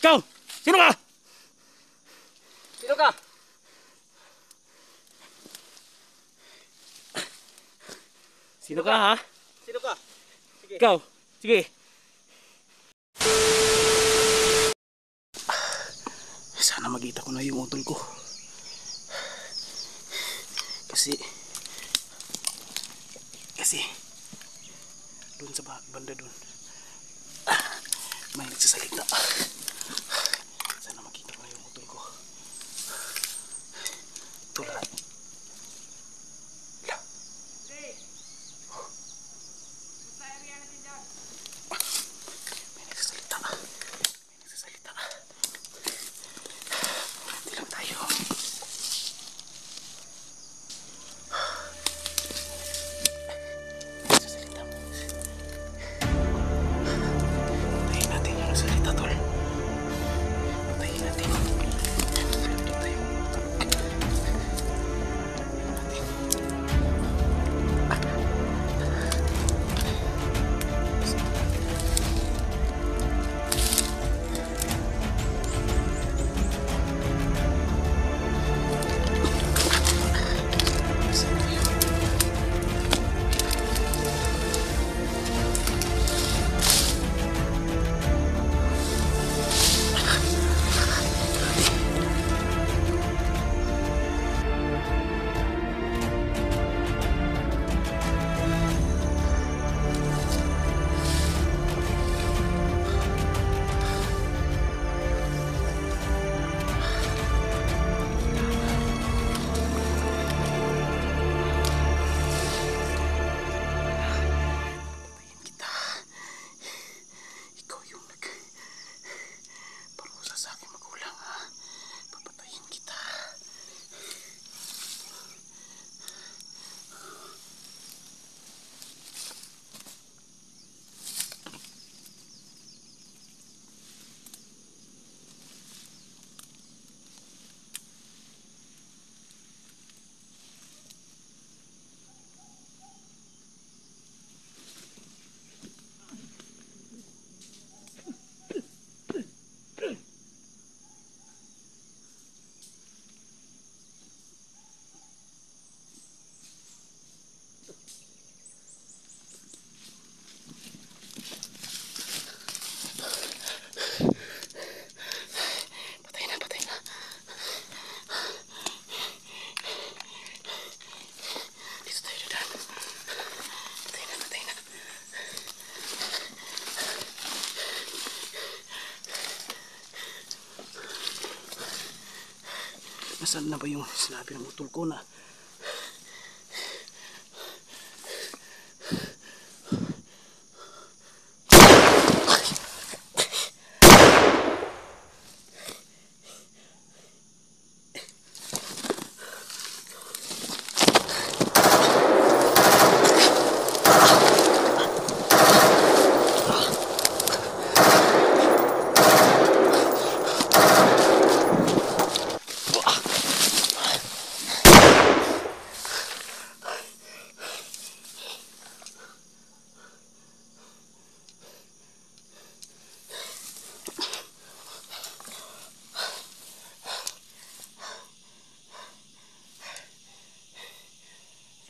Ikaw! Sino ka? Sino ka? Sino ka ha? Sino ka? Sige. Ikaw! Sige! Sana makita ko na yung utol ko. Kasi doon sa banda doon may nagsasalita. Sana makita ko na yung utol ko. Tulad. May nagsasalita. Hindi lang tayo. Nasaan na ba yung sinabi ng utol ko na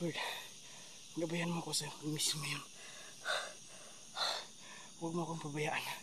Lord, gabayan mo ako sa pag-miss mo yun. Huwag mo akong pabayaan.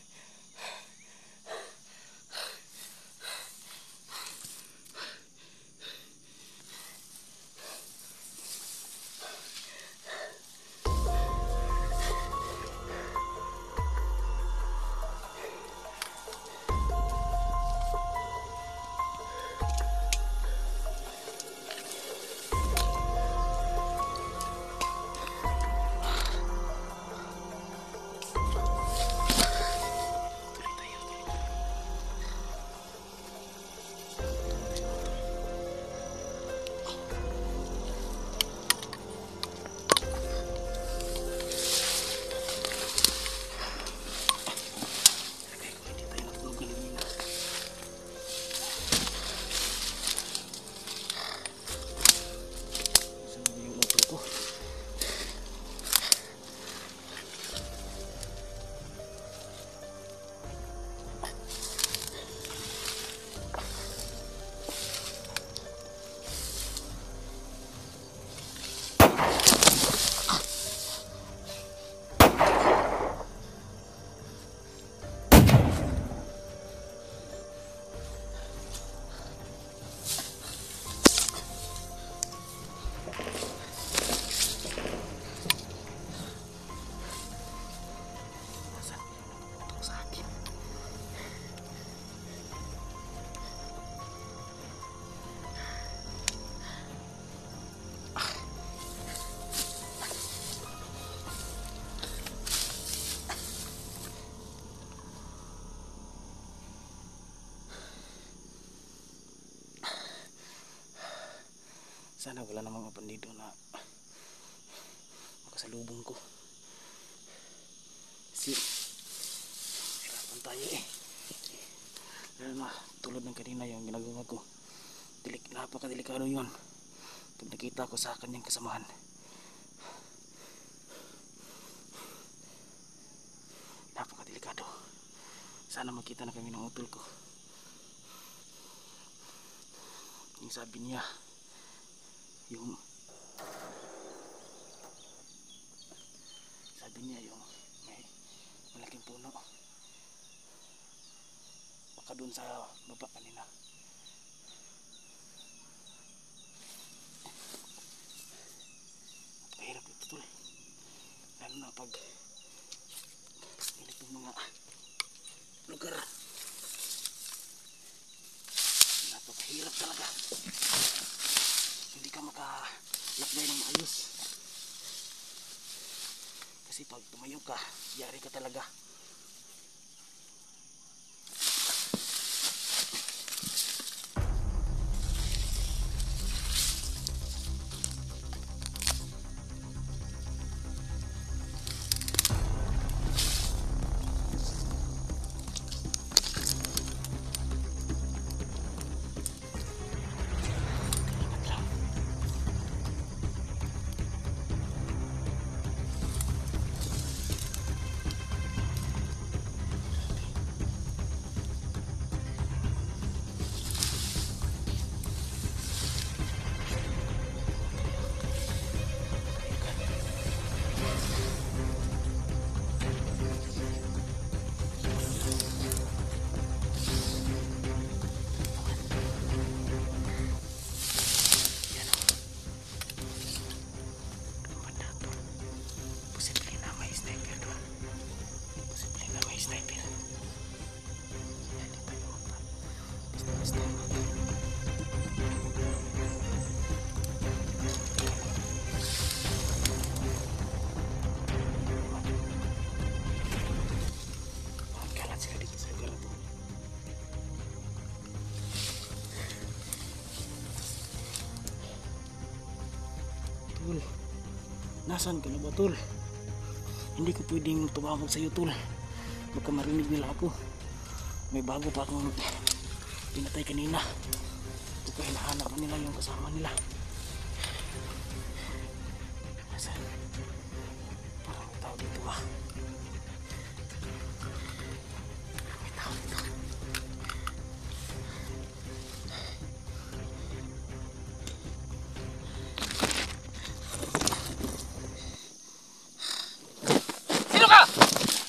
Sana wala namang mga bandido na makasalubong ko. Kasi hirapan tayo eh. Lalo na tulad ng kanina yung ginagawa ko. Napakadelikado yun. Pag nakita ko sa kanyang kasamahan. Napakadelikado. Sana makita na kami ng utol ko. Yung sabi niya, yung may malaking puno. Baka dun sa baba kanina. Napakahirap ito tol. Lalo na pag ganitong mga lugar. Napakahirap talaga. Hindi ka makalakbay ng maayos. Kasi pag tumayo ka, yari ka talaga. Tol, nasaan ka na ba tol? Hindi ko pwedeng tumawag sa'yo tol. Baka marinig nila ako. May bago pa akong pinatay kanina. Baka hinahanap pa nila yung kasama nila. Nasaan? Parang may tao dito ah. May tao dito.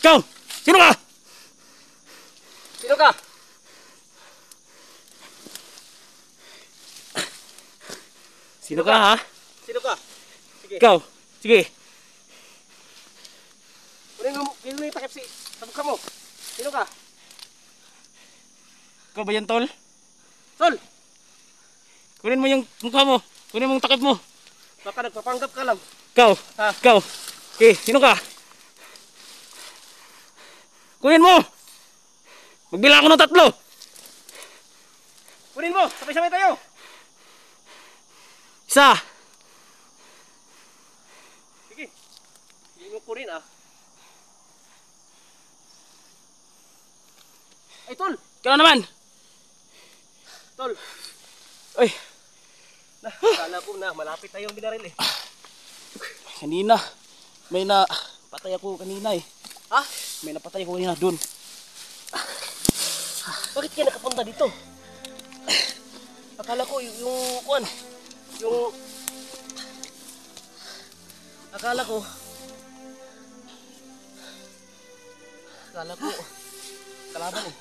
Ikaw! Sino ka? Sino ka? Sino ka ha? Sino ka? Sige. Ikaw! Sige! Kunin mo yung takip sa mukha mo. Sino ka? Ikaw ba yan tol? Tol! Kunin mo yung mukha mo. Kunin mo yung takip mo. Baka nagpapanggap ka lang. Ikaw! Ha? Ikaw! Okay, sino ka? Kunin mo! Magbilang ako ng 3! Kunin mo! Sabay-sabay tayo! Isa! Sige. Hindi mo kunin ah. Ay tol! Ikaw naman! Tol! Uy! Kala ko na malapit tayong binaril eh. Kanina, may napatay ako kanina eh. Ha? May napatay ako kanina dun. Bakit ka nakapunta dito? Akala ko yung kuan, yung akala ko kalaban eh.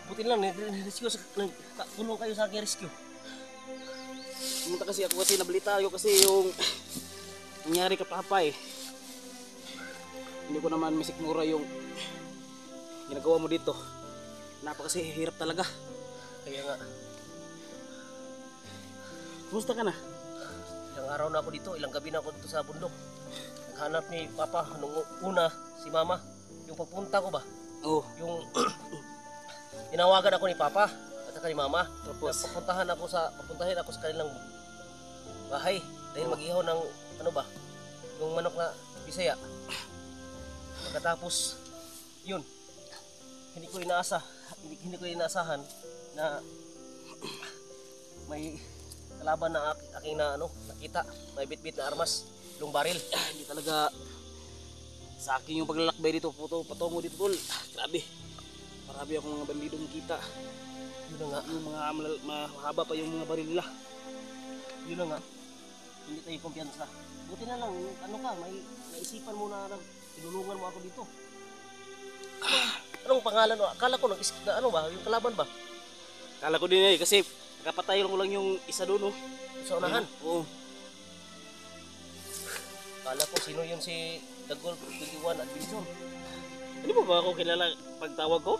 Buti lang rescue tulong kayo sa aking rescue. Pumunta kasi ako kasi nabalita ko kasi yung nangyari ka papa eh. Hindi ko naman misikmura yung ginagawa mo dito. Napakasi hirap talaga. Kaya nga, Kumusta ka na? ilang araw na ako dito, ilang gabi na ako dito sa bundok. Naghanap ni Papa nung una si Mama. Yung pagpunta ko ba? Oo. Yung tinawagan ako ni Papa at sa kay mama. Tapos? Papuntahin ako sa kanilang bahay. Dahil mag-ihaw ng, ano ba, yung manok na Bisaya. Pagkatapos, yun, hindi ko inaasahan na may kalaban na aking na nakita, may bitbit na armas, yung baril. Hindi talaga sa akin yung paglalakbay dito, patungo dito tol. Grabe. Marami akong mga bandidong kita. Yun na nga, Yung mga mahaba pa yung mga baril nila. yun na nga. Hindi tayo kumpiyansa. Buti na lang, may naisipan mo na tinulungan mo ako dito. Anong pangalan mo? Akala ko yung kalaban ba? Kala ko din kasi nakapatay ko lang yung isa doon Sa unahan. Oo. Akala ko sino yun si Dagol 21 Adventure. Hindi mo ba ako kilala pagtawag ko?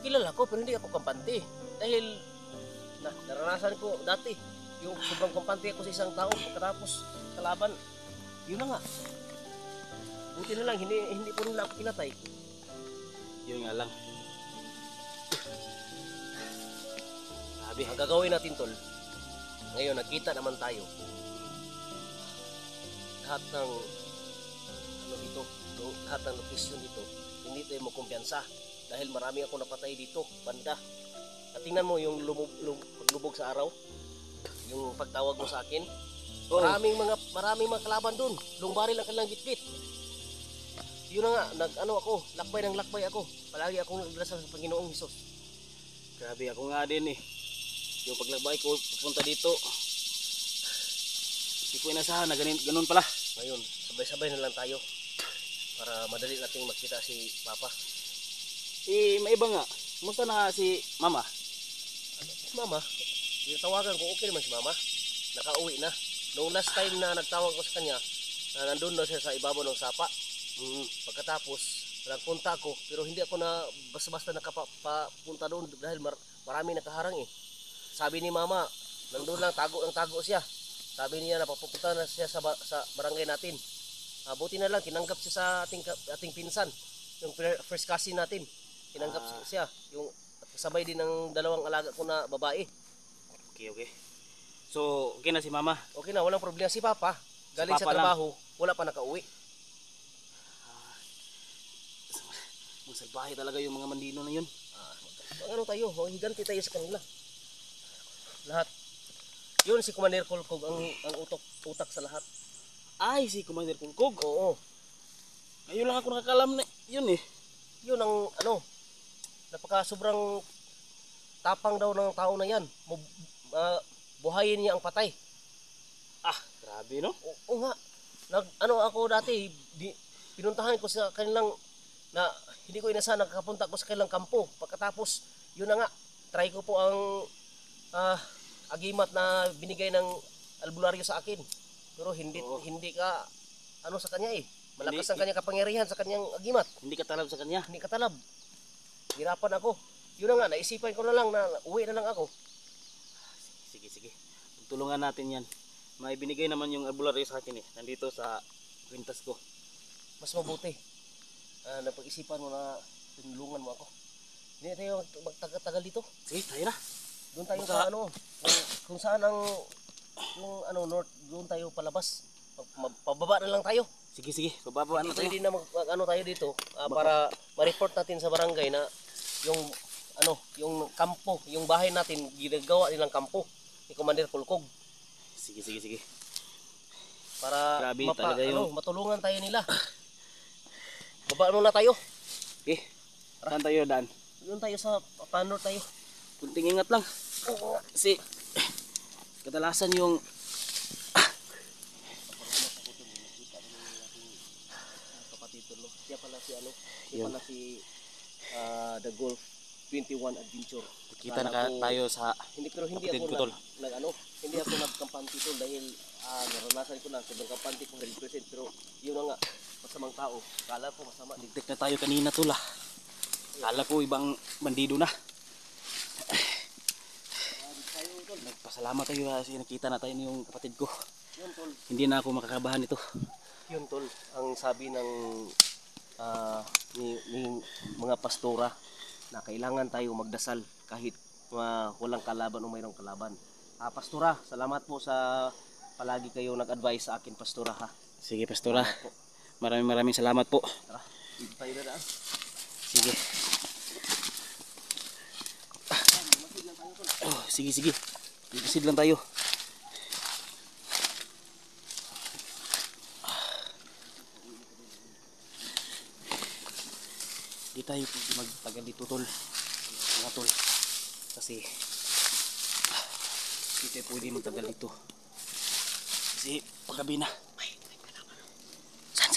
Kilala ko pero hindi ako kampante. Dahil naranasan ko dati yung sobrang kampante ako sa isang tao pagkatapos kalaban. Yun na nga. Buti na lang hindi po nila ako pinatay. Yun nga lang. Grabe. Ang gagawin natin tol, ngayon nagkita naman tayo. Lahat ng lahat ng location dito, hindi tayo mo kumpiyansa dahil marami ako napatay dito, banda. At tingnan mo yung paglubog sa araw, yung pagtawag mo sa akin. Oo. Maraming mga kalaban doon. Lungbaril ang kanilang bitbit. Yun na nga, lakbay ako. Palagi akong nagdasal sa Panginoong Hesus. Grabe ako nga din Yung paglakbay ko pupunta dito. Hindi ko inasahan na ganun pala. Ngayon, sabay-sabay na lang tayo para madali nating makita si Papa. Maiba nga. Kumusta na nga si Mama? Si Mama, tinatawagan ko, okay naman si Mama. Nakauwi na. Noong last time na nagtawag ko sa kanya, na nandun na siya sa ibabaw ng sapa. Pagkatapos, nagpunta ako, pero hindi ako na basta-basta nakapunta doon dahil marami nakaharang Sabi ni Mama, nandun lang, tago siya. Sabi niya na papupunta na siya sa barangay natin. Buti na lang, tinanggap siya sa ating pinsan, yung first cousin natin. Tinanggap siya, yung kasabay din ng dalawang alaga ko na babae. Okay. So, okay na si Mama? Okay na, walang problema. Si Papa, galing Papa sa trabaho, wala pa nakauwi. Salbahe talaga yung mga mandino na yun. Higanti tayo sa kanila. Lahat. Yun si Commander Kulkog ang utak sa lahat. Ay, si Commander Kulkog. Oo. Ngayon lang ako nakakalam na yun Yun ang napaka sobrang tapang daw ng tao na yan. Buhayin niya ang patay. Grabe no? Oo nga. Ako dati, pinuntahan ko sa kanilang na hindi ko inasahan nakapunta ko sa kanilang kampo. Pagkatapos, yun na nga, try ko po ang agimat na binigay ng albularyo sa akin. Pero hindi ka sa kanya Malakas ang kanyang kapangyarihan sa kanyang agimat. Hindi ka talab sa kanya. Hindi katalab. Hirapan ako. Yun na nga, naisipan ko na lang na uwi na lang ako. Sige. Tulungan natin yan. May binigay naman yung albularyo sa akin nandito sa kwintas ko. Mas mabuti. Napag-isipan mo na tinulungan mo ako. Hindi tayo magtagal dito. Sige, tayo na. Doon tayo sa kung saan ang north, doon tayo palabas. Pababa na lang tayo. Sige, bababa na tayo. Pwede na tayo dito para ma-report natin sa barangay na yung kampo, yung bahay natin ginagawa nilang kampo ni Commander Kulkog. Sige. Para grabe talaga matulungan tayo nila. Baba muna tayo. Okay. Saan tayo daan? Doon tayo sa panor tayo. Kunting ingat lang. Kasi kadalasan yung Siya pala si The Golf 21 Adventure. kita na tayo sa Hindi kapatid ako ko, tol. hindi ako nagkampante tol dahil naranasan ko na sobrang kampante ko 100%, pero yun na nga, masamang tao. Kala ko masama. Nagtek na tayo kanina tol Kala ko ibang bandido na. Nagpasalamat tayo kasi nakita na tayo yung kapatid ko. Yun tol. Hindi na ako makakabahan ito. Yun tol, ang sabi ng ni mga pastora na kailangan tayo magdasal kahit walang kalaban o mayroong kalaban. Pastora, salamat po sa palagi kayo nag-advise sa akin, Pastora ha. Sige, Pastora. Salamat po. Maraming salamat po. Tara, dito tayo na daan. Sige. Oh, sige. Ipisid lang tayo. Di tayo magtagal dito, tol. Mga tol. Kasi di tayo pwede magtagal dito. Kasi paggabi na. San?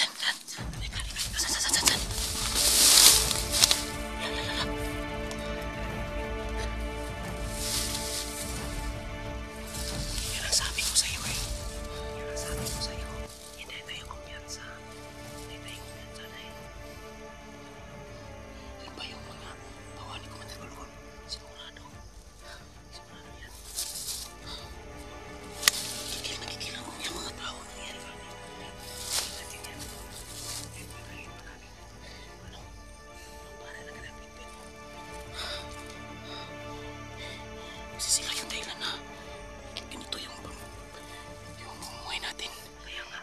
Yan ang sabi ko sa'yo eh. Hindi tayo kumpiyansa. Yan ba yung mga bawa ni Commander Kulkul? Sigurado yan. Nakikila mo yung mga tao na yan. Para nagalapit din. Kasi sila yung dahilan na ganito yung buhay natin. Kaya nga.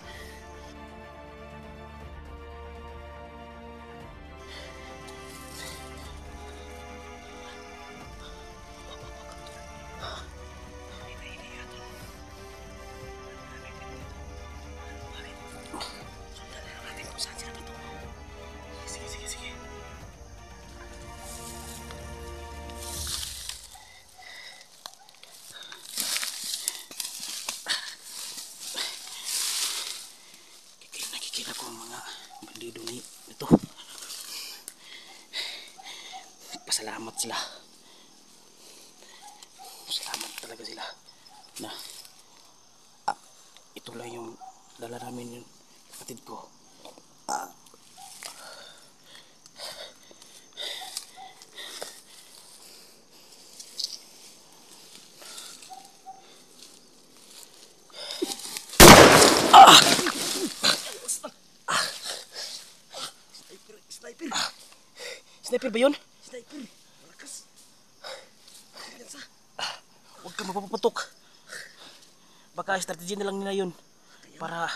Sige. Nakikita ko ang mga bandido ni ito. Pasalamat sila. Salamat talaga sila na ito lang yung dala namin yung kapatid ko. Sniper ba yun? Sniper, malakas. Huwag ka mapapatok. Baka strategy na lang nila yun. Para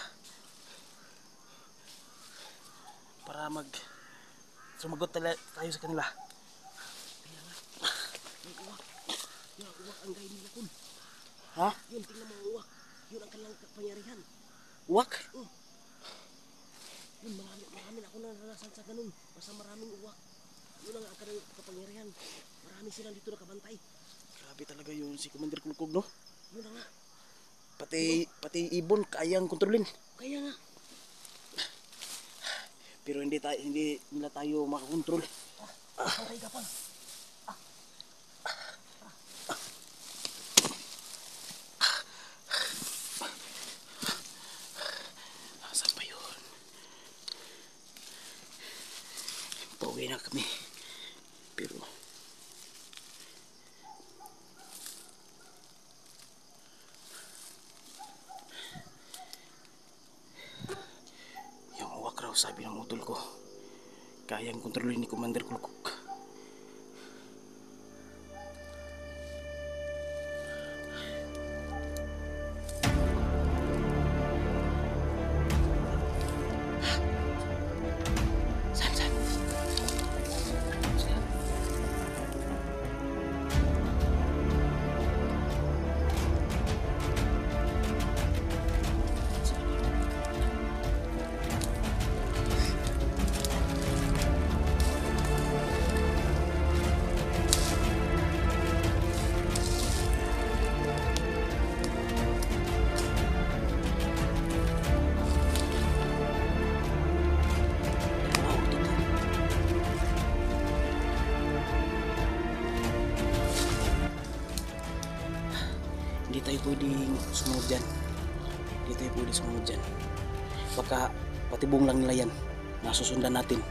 sumagot tayo sa kanila. Yung uwak ang gaya nila kun. Ha? Yun, tingnan mo ang uwak. Yun ang kanilang kapangyarihan. Uwak? Yun, marami ako naranasan sa ganun. Basta maraming uwak. Yun ang kanilang kapangyarihan. Marami silang dito nakabantay. Grabe talaga yun si Commander Kulkog, no? Yun na nga. Pati ibon kayang kontrolin. Kaya nga. Pero hindi nila tayo makakontrol. Pantay ka pa. Saan ba yun? Pauwi na kami. Pero yung uwak raw, sabi ng utol ko, kayang kontrolin ni Commander Kulkog. Saan? Hindi tayo pwedeng sumunod dyan. Baka patibong lang nila yan. Nasusundan natin.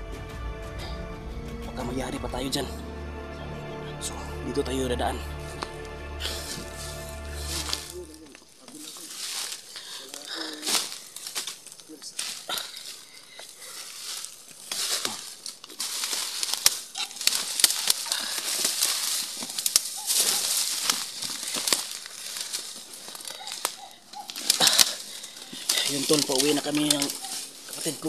Baka mayari pa tayo dyan. So, dito tayo dadaan. Yun tol, pauwi na kami ng kapatid ko.